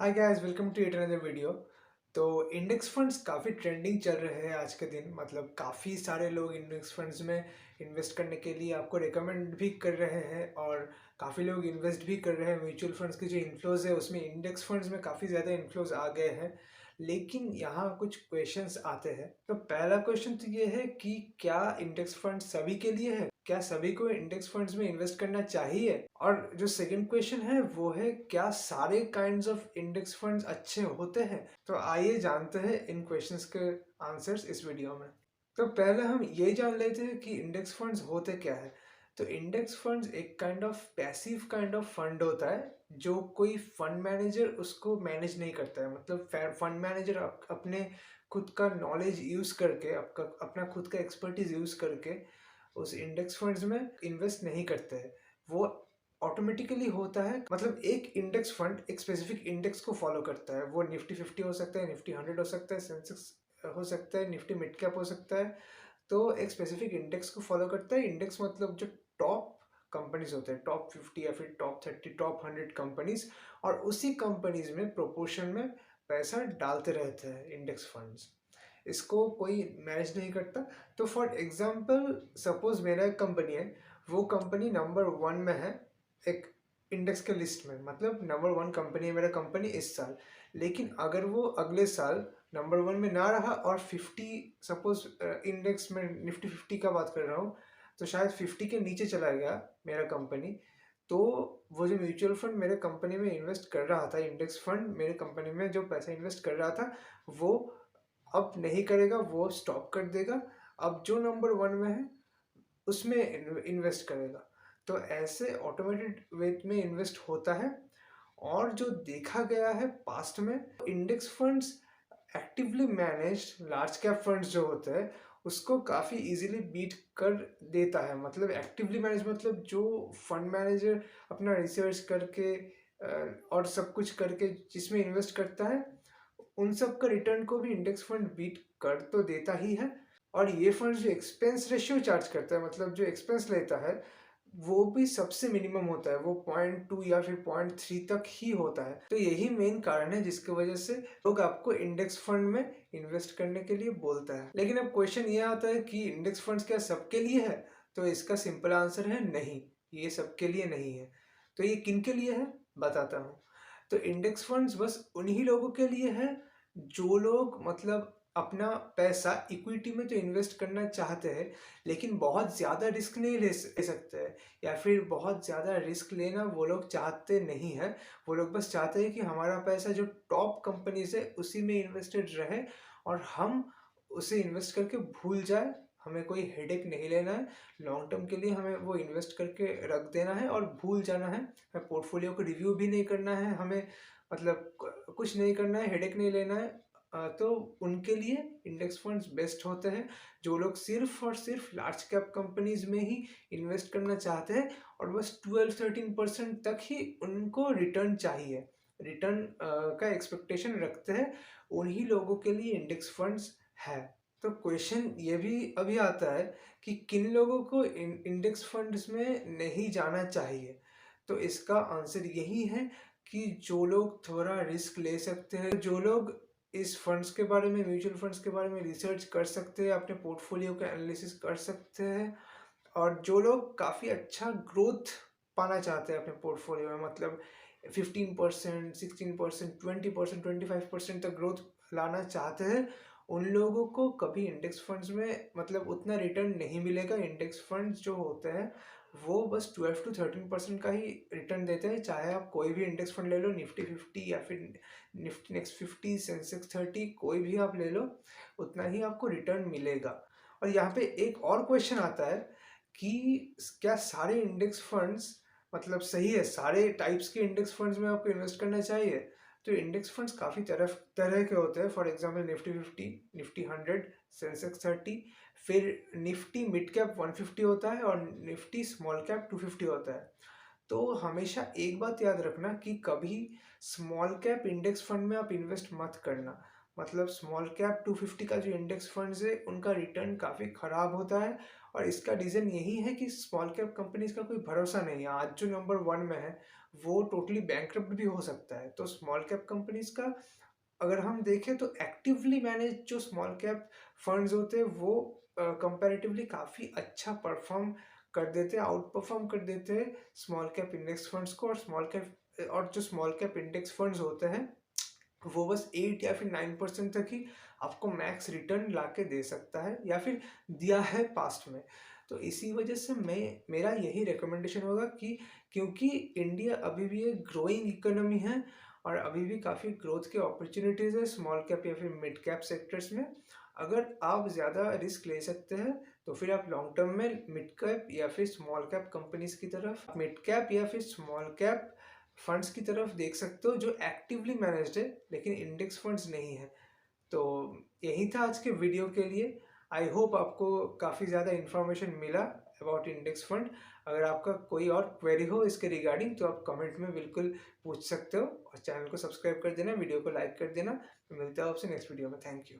Hi guys, welcome to yet another video. तो index funds काफ़ी trending चल रहे हैं आज के दिन। मतलब काफ़ी सारे लोग इंडेक्स फंड्स में इन्वेस्ट करने के लिए आपको रिकमेंड भी कर रहे हैं और काफ़ी लोग इन्वेस्ट भी कर रहे हैं। म्यूचुअल फंड्स के जो इन्फ्लोज है उसमें इंडेक्स फंड्स में काफ़ी ज़्यादा इन्फ्लोज आ गए हैं। लेकिन यहाँ कुछ क्वेश्चंस आते हैं। तो पहला क्वेश्चन तो ये है कि क्या इंडेक्स फंड सभी के लिए है? क्या सभी को इंडेक्स फंड्स में इन्वेस्ट करना चाहिए? और जो सेकंड क्वेश्चन है वो है, क्या सारे काइंड्स ऑफ इंडेक्स फंड्स अच्छे होते हैं? तो आइए जानते हैं इन क्वेश्चंस के आंसर्स इस वीडियो में। तो पहले हम ये जान लेते हैं कि इंडेक्स फंड्स होते क्या है। तो इंडेक्स फंड्स एक kind of passive kind of fund होता है जो कोई फंड मैनेजर उसको मैनेज नहीं करता है। मतलब फंड मैनेजर अपने खुद का नॉलेज यूज करके, अपना खुद का एक्सपर्टीज यूज करके उस इंडेक्स फंड्स में इन्वेस्ट नहीं करते हैं। वो ऑटोमेटिकली होता है। मतलब एक इंडेक्स फंड एक स्पेसिफिक इंडेक्स को फॉलो करता है। वो निफ्टी 50 हो सकता है, निफ्टी 100 हो सकता है, सेंसेक्स हो सकता है, निफ्टी मिड कैप हो सकता है। तो एक स्पेसिफिक इंडेक्स को फॉलो करता है। इंडेक्स मतलब जो टॉप कंपनीज होते हैं, टॉप 50 या फिर टॉप 30, टॉप 100 कंपनीज, और उसी कंपनीज में प्रोपोर्शन में पैसा डालते रहते हैं इंडेक्स फंड्स। इसको कोई मैनेज नहीं करता। तो फॉर एग्जाम्पल सपोज मेरा एक कंपनी है, वो कंपनी नंबर 1 में है एक इंडेक्स के लिस्ट में। मतलब नंबर 1 कंपनी है मेरा कंपनी इस साल। लेकिन अगर वो अगले साल नंबर 1 में ना रहा और 50, सपोज इंडेक्स में निफ्टी 50 का बात कर रहा हूँ, तो शायद 50 के नीचे चला गया मेरा कंपनी, तो वो जो म्यूचुअल फंड मेरे कंपनी में इन्वेस्ट कर रहा था, इंडेक्स फंड मेरे कंपनी में जो पैसा इन्वेस्ट कर रहा था, वो अब नहीं करेगा, वो स्टॉप कर देगा। अब जो नंबर 1 में है उसमें इन्वेस्ट करेगा। तो ऐसे ऑटोमेटेड वे में इन्वेस्ट होता है। और जो देखा गया है पास्ट में, index funds actively managed large cap funds जो होते हैं उसको काफ़ी इजीली बीट कर देता है। मतलब एक्टिवली मैनेज मतलब जो फंड मैनेजर अपना रिसर्च करके और सब कुछ करके जिसमें इन्वेस्ट करता है, उन सब का रिटर्न को भी इंडेक्स फंड बीट कर तो देता ही है। और ये फंड जो एक्सपेंस रेशियो चार्ज करता है, मतलब जो एक्सपेंस लेता है, वो भी सबसे मिनिमम होता है। वो 0.2 या फिर 0.3 तक ही होता है। तो यही मेन कारण है जिसकी वजह से लोग आपको इंडेक्स फंड में इन्वेस्ट करने के लिए बोलता है। लेकिन अब क्वेश्चन ये आता है कि इंडेक्स फंड्स क्या सबके लिए है? तो इसका सिंपल आंसर है नहीं, ये सबके लिए नहीं है। तो ये किन के लिए है बताता हूँ। तो इंडेक्स फंड्स बस उन्हीं लोगों के लिए है जो लोग मतलब अपना पैसा इक्विटी में तो इन्वेस्ट करना चाहते हैं, लेकिन बहुत ज़्यादा रिस्क नहीं ले सकते हैं, या फिर बहुत ज़्यादा रिस्क लेना वो लोग चाहते नहीं हैं। वो लोग बस चाहते हैं कि हमारा पैसा जो टॉप कंपनीज है उसी में इन्वेस्टेड रहे और हम उसे इन्वेस्ट करके भूल जाए। हमें कोई हेडेक नहीं लेना है। लॉन्ग टर्म के लिए हमें वो इन्वेस्ट करके रख देना है और भूल जाना है। हमें पोर्टफोलियो को रिव्यू भी नहीं करना है। हमें मतलब कुछ नहीं करना है, हेडेक नहीं लेना है। तो उनके लिए इंडेक्स फंड्स बेस्ट होते हैं। जो लोग सिर्फ और सिर्फ लार्ज कैप कंपनीज में ही इन्वेस्ट करना चाहते हैं और बस 12-13% तक ही उनको रिटर्न चाहिए, रिटर्न का एक्सपेक्टेशन रखते हैं, उन्हीं लोगों के लिए इंडेक्स फंड्स है। तो क्वेश्चन ये भी अभी आता है कि किन लोगों को इंडेक्स फंड्स में नहीं जाना चाहिए। तो इसका आंसर यही है कि जो लोग थोड़ा रिस्क ले सकते हैं, जो लोग इस फंड्स के बारे में, म्यूचुअल फंड्स के बारे में रिसर्च कर सकते हैं, अपने पोर्टफोलियो का एनालिसिस कर सकते हैं, और जो लोग काफ़ी अच्छा ग्रोथ पाना चाहते हैं अपने पोर्टफोलियो में, मतलब 15%, 16%, 20%, 25% तक ग्रोथ लाना चाहते हैं, उन लोगों को कभी इंडेक्स फंड्स में मतलब उतना रिटर्न नहीं मिलेगा। इंडेक्स फंड्स जो होते हैं वो बस 12-13% का ही रिटर्न देते हैं। चाहे आप कोई भी इंडेक्स फंड ले लो, निफ्टी 50 या फिर निफ्टी नेक्स्ट 50, सेंसेक्स 30, कोई भी आप ले लो, उतना ही आपको रिटर्न मिलेगा। और यहाँ पे एक और क्वेश्चन आता है कि क्या सारे इंडेक्स फंड्स मतलब सही है, सारे टाइप्स के इंडेक्स फंड्स में आपको इन्वेस्ट करना चाहिए? तो इंडेक्स फंड्स काफ़ी तरह तरह के होते हैं। For example Nifty 50, Nifty 100, Sensex 30, फिर निफ्टी मिड कैप 150 होता है और निफ्टी स्मॉल कैप 250 होता है। तो हमेशा एक बात याद रखना कि कभी स्मॉल कैप इंडेक्स फंड में आप इन्वेस्ट मत करना। मतलब स्मॉल कैप 250 का जो इंडेक्स फंड्स है उनका रिटर्न काफ़ी ख़राब होता है, और इसका रीज़न यही है कि स्मॉल कैप कंपनीज का कोई भरोसा नहीं है। आज जो नंबर 1 में है वो टोटली बैंकरप्ट भी हो सकता है। तो स्मॉल कैप कंपनीज़ का अगर हम देखें तो एक्टिवली मैनेज जो स्मॉल कैप फंड्स होते हैं वो कंपैरेटिवली काफ़ी अच्छा परफॉर्म कर देते हैं, आउट परफॉर्म कर देते हैं स्मॉल कैप इंडेक्स फंड्स को। और जो स्मॉल कैप इंडेक्स फंड्स होते हैं वो बस 8 या फिर 9% तक ही आपको मैक्स रिटर्न लाके दे सकता है या फिर दिया है पास्ट में। तो इसी वजह से मेरा यही रिकमेंडेशन होगा कि क्योंकि इंडिया अभी भी एक ग्रोइंग इकोनॉमी है और अभी भी काफ़ी ग्रोथ की अपॉर्चुनिटीज़ है स्मॉल कैप या फिर मिड कैप सेक्टर्स में। अगर आप ज़्यादा रिस्क ले सकते हैं तो फिर आप लॉन्ग टर्म में मिड कैप या फिर स्मॉल कैप कंपनीज की तरफ, मिड कैप या फिर स्मॉल कैप फंड्स की तरफ देख सकते हो जो एक्टिवली मैनेज्ड है लेकिन इंडेक्स फंड्स नहीं है। तो यही था आज के वीडियो के लिए। आई होप आपको काफ़ी ज़्यादा इन्फॉर्मेशन मिला अबाउट इंडेक्स फंड। अगर आपका कोई और क्वेरी हो इसके रिगार्डिंग तो आप कमेंट में बिल्कुल पूछ सकते हो और चैनल को सब्सक्राइब कर देना, वीडियो को लाइक कर देना। मिलता है आपसे नेक्स्ट वीडियो में। Thank you.